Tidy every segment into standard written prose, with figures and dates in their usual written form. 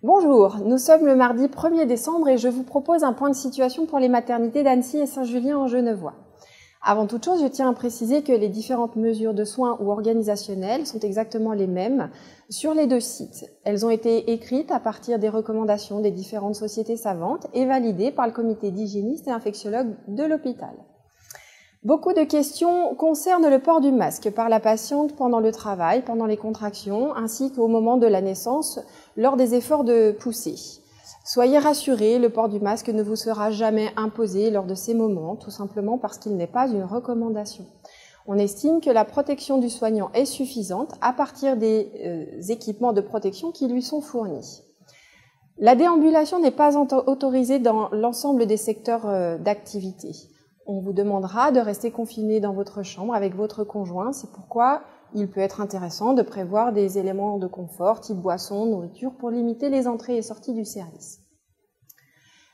Bonjour, nous sommes le mardi 1er décembre et je vous propose un point de situation pour les maternités d'Annecy et Saint-Julien-en-Genevois. Avant toute chose, je tiens à préciser que les différentes mesures de soins ou organisationnelles sont exactement les mêmes sur les deux sites. Elles ont été écrites à partir des recommandations des différentes sociétés savantes et validées par le comité d'hygiénistes et infectiologues de l'hôpital. Beaucoup de questions concernent le port du masque par la patiente pendant le travail, pendant les contractions, ainsi qu'au moment de la naissance, lors des efforts de poussée. Soyez rassurés, le port du masque ne vous sera jamais imposé lors de ces moments, tout simplement parce qu'il n'est pas une recommandation. On estime que la protection du soignant est suffisante à partir des équipements de protection qui lui sont fournis. La déambulation n'est pas autorisée dans l'ensemble des secteurs d'activité. On vous demandera de rester confiné dans votre chambre avec votre conjoint. C'est pourquoi il peut être intéressant de prévoir des éléments de confort, type boisson, nourriture, pour limiter les entrées et sorties du service.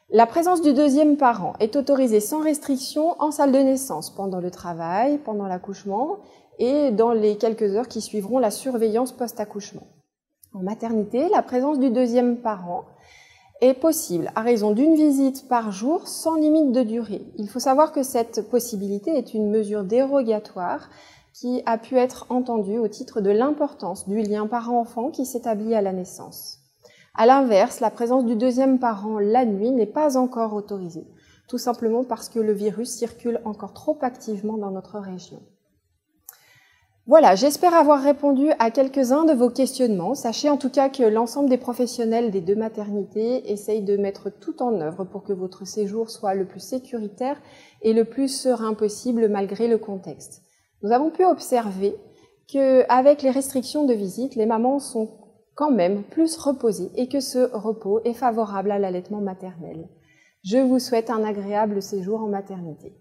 La présence du deuxième parent est autorisée sans restriction en salle de naissance, pendant le travail, pendant l'accouchement et dans les quelques heures qui suivront la surveillance post-accouchement. En maternité, la présence du deuxième parent est possible à raison d'une visite par jour sans limite de durée. Il faut savoir que cette possibilité est une mesure dérogatoire qui a pu être entendue au titre de l'importance du lien parent-enfant qui s'établit à la naissance. À l'inverse, la présence du deuxième parent la nuit n'est pas encore autorisée, tout simplement parce que le virus circule encore trop activement dans notre région. Voilà, j'espère avoir répondu à quelques-uns de vos questionnements. Sachez en tout cas que l'ensemble des professionnels des deux maternités essayent de mettre tout en œuvre pour que votre séjour soit le plus sécuritaire et le plus serein possible malgré le contexte. Nous avons pu observer qu'avec les restrictions de visite, les mamans sont quand même plus reposées et que ce repos est favorable à l'allaitement maternel. Je vous souhaite un agréable séjour en maternité.